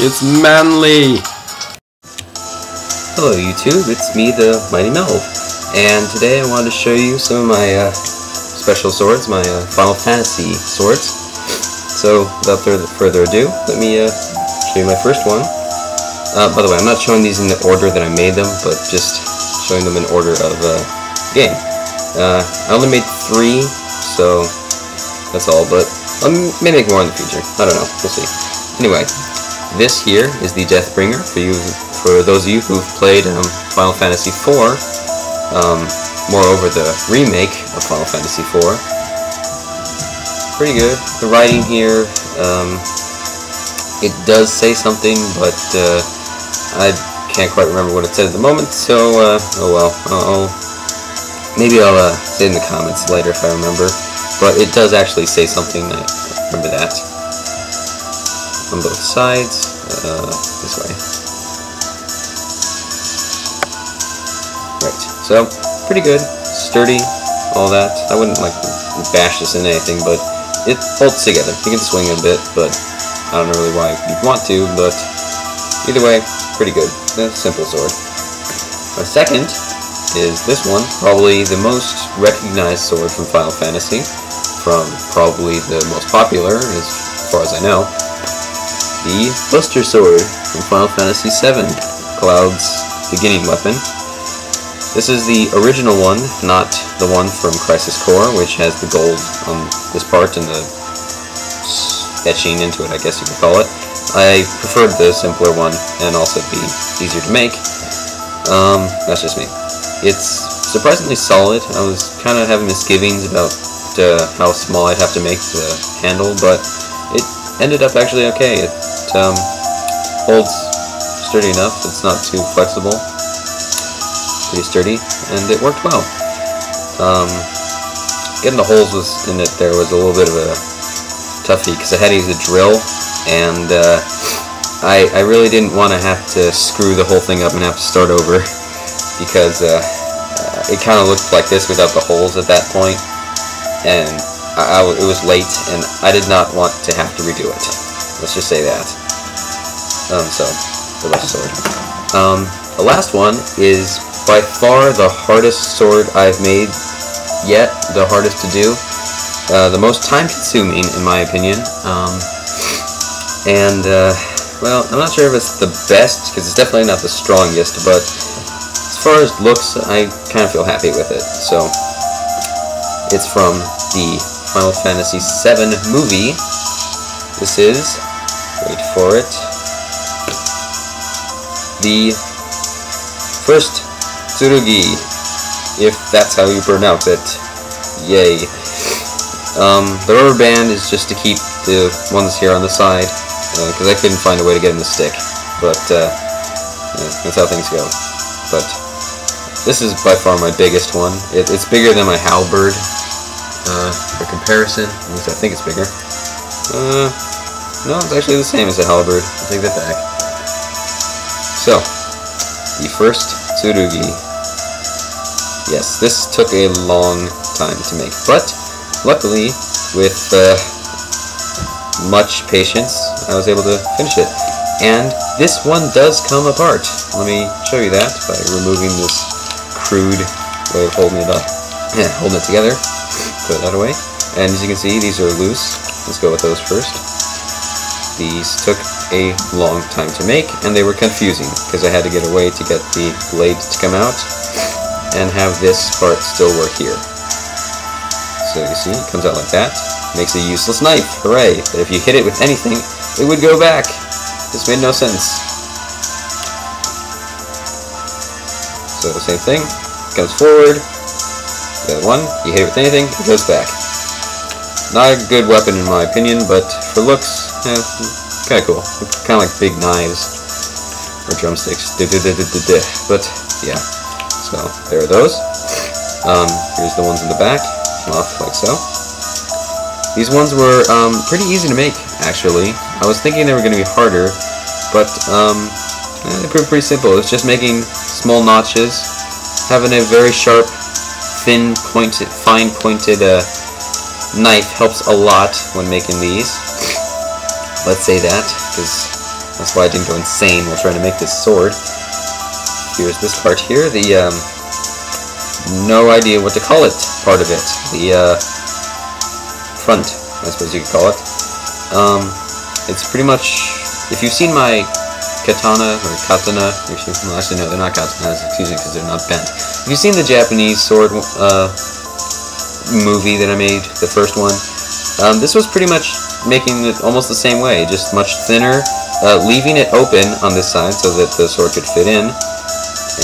It's manly! Hello YouTube, it's me, the Mighty Melv, and today I wanted to show you some of my special swords, my Final Fantasy swords. So, without further ado, let me show you my first one. By the way, I'm not showing these in the order that I made them, but just showing them in order of game. I only made 3, so that's all, but I may make more in the future. I don't know, we'll see. Anyway, this here is the Deathbringer for those of you who've played Final Fantasy IV. Moreover, the remake of Final Fantasy IV. Pretty good. The writing here, it does say something, but I can't quite remember what it said at the moment, so oh well. Maybe I'll say it in the comments later if I remember. But it does actually say something, I remember that. On both sides, this way. Right, so, pretty good, sturdy, all that. I wouldn't like bash this in anything, but it holds together. You can swing it a bit, but I don't know really why you'd want to, but either way, pretty good. A simple sword. My second is this one, probably the most recognized sword from Final Fantasy, from probably the most popular, as far as I know. The Buster Sword from Final Fantasy VII, Cloud's beginning weapon. This is the original one, not the one from Crisis Core, which has the gold on this part and the etching into it, I guess you could call it. I preferred the simpler one, and also be easier to make. That's just me. It's surprisingly solid. I was kind of having misgivings about how small I'd have to make the handle, but it ended up actually okay. It holds sturdy enough. It's not too flexible. Pretty sturdy, and it worked well. Getting the holes in it there was a little bit of a toughie because I had to use a drill, and I really didn't want to have to screw the whole thing up and have to start over because it kind of looked like this without the holes at that point, and it was late, and I did not want to have to redo it. Let's just say that. So, the left sword. The last one is by far the hardest sword I've made yet, the hardest to do, the most time-consuming in my opinion, well, I'm not sure if it's the best, because it's definitely not the strongest, but as far as looks, I kind of feel happy with it. So, it's from the Final Fantasy VII movie. This is, wait for it, the first Tsurugi, if that's how you pronounce it. Yay. The rubber band is just to keep the ones here on the side, because I couldn't find a way to get them to stick. But, yeah, that's how things go. But, this is by far my biggest one. It's bigger than my halberd. For comparison, at least I think it's bigger. No, it's actually the same as a halberd. I'll take that back. So, the first Tsurugi. Yes, this took a long time to make, but luckily, with much patience, I was able to finish it. And this one does come apart. Let me show you that by removing this crude way of holding it up. Yeah, holding it together. Put that away. And as you can see, these are loose. Let's go with those first. These took a long time to make, and they were confusing, because I had to get a way to get the blade to come out, and have this part still work here. So you see, it comes out like that. Makes a useless knife, hooray! But if you hit it with anything, it would go back. This made no sense. So the same thing, comes forward. The other one, you hit it with anything, it goes back. Not a good weapon in my opinion, but for looks, yeah, kind of cool. Kind of like big knives or drumsticks. But yeah, so there are those. Here's the ones in the back, off like so. These ones were pretty easy to make, actually. I was thinking they were going to be harder, but they proved pretty simple. It's just making small notches, having a very sharp, fine pointed knife helps a lot when making these. Let's say that, because That's why I didn't go insane while trying to make this sword. Here's this part here, the, no idea what to call it part of it. The, front, I suppose you could call it. It's pretty much, if you've seen my katana, or katana, well, actually no, they're not katanas, excuse me, because they're not bent. If you've seen the Japanese sword movie that I made, the first one, this was pretty much making it almost the same way, just much thinner, leaving it open on this side so that the sword could fit in,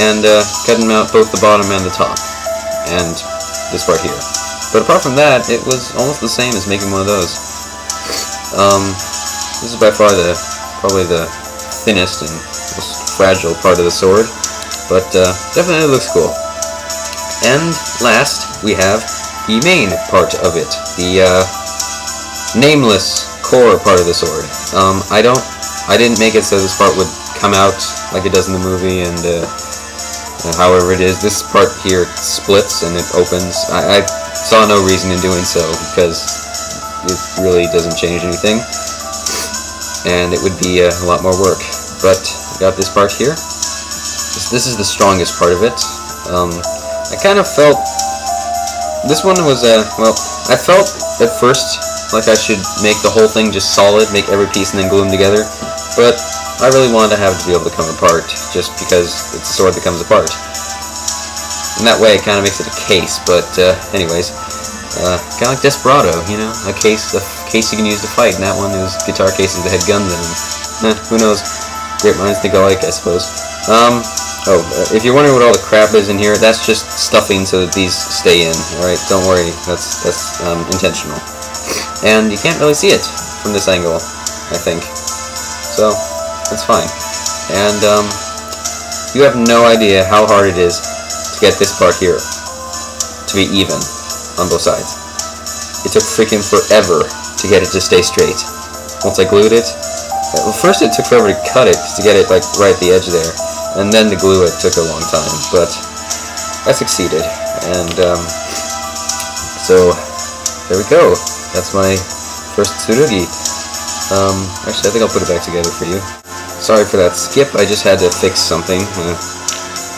and cutting out both the bottom and the top, and this part here. But apart from that, it was almost the same as making one of those. This is by far probably the thinnest and most fragile part of the sword, but definitely looks cool. And last, we have the main part of it, the nameless core part of the sword. I didn't make it so this part would come out like it does in the movie, and however it is, this part here splits and it opens. I saw no reason in doing so because it really doesn't change anything, and it would be a lot more work. But I got this part here. This is the strongest part of it. I kind of felt this one was well, I felt at first like I should make the whole thing just solid, make every piece and then glue them together, but I really wanted to have it to be able to come apart, just because it's a sword that comes apart. And that way it kind of makes it a case, but anyways, kind of like Desperado, you know, a case you can use to fight, and that one is guitar cases that had guns in them. Who knows? Great minds think alike, I suppose. If you're wondering what all the crap is in here, that's just stuffing so that these stay in, alright? Don't worry, that's intentional. And you can't really see it from this angle, I think. So, that's fine. And, you have no idea how hard it is to get this part here to be even on both sides. It took freaking forever to get it to stay straight. Once I glued it, well, first it took forever to cut it, to get it like right at the edge there, and then to glue it took a long time, but I succeeded, and so there we go. That's my first tsurugi. Actually, I think I'll put it back together for you. Sorry for that skip, I just had to fix something.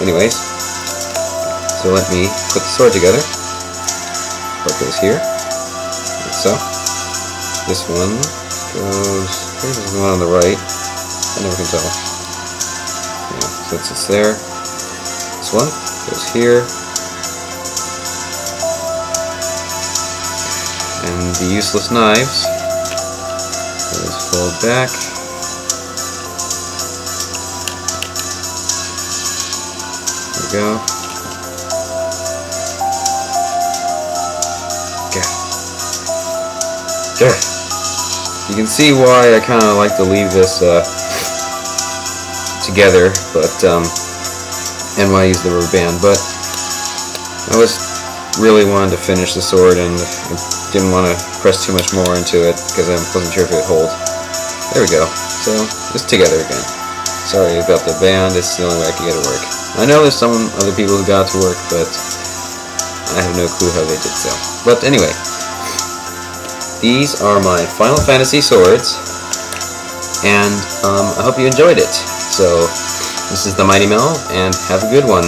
Anyways, so let me put the sword together. Part goes here, like so. This one goes, there's the one on the right, I never can tell. Yeah, so it's just there. This one goes here. And the useless knives, those fold back. There we go. There. You can see why I kind of like to leave this together, but and why I use the rubber band. But I was really wanted to finish the sword, and I didn't want to press too much more into it because I wasn't sure if it would hold. There we go. So it's together again. Sorry about the band. It's the only way I could get it to work. I know there's some other people who got it to work, but I have no clue how they did so. But anyway. These are my Final Fantasy swords, and I hope you enjoyed it. So, this is the Mighty Mel, and have a good one.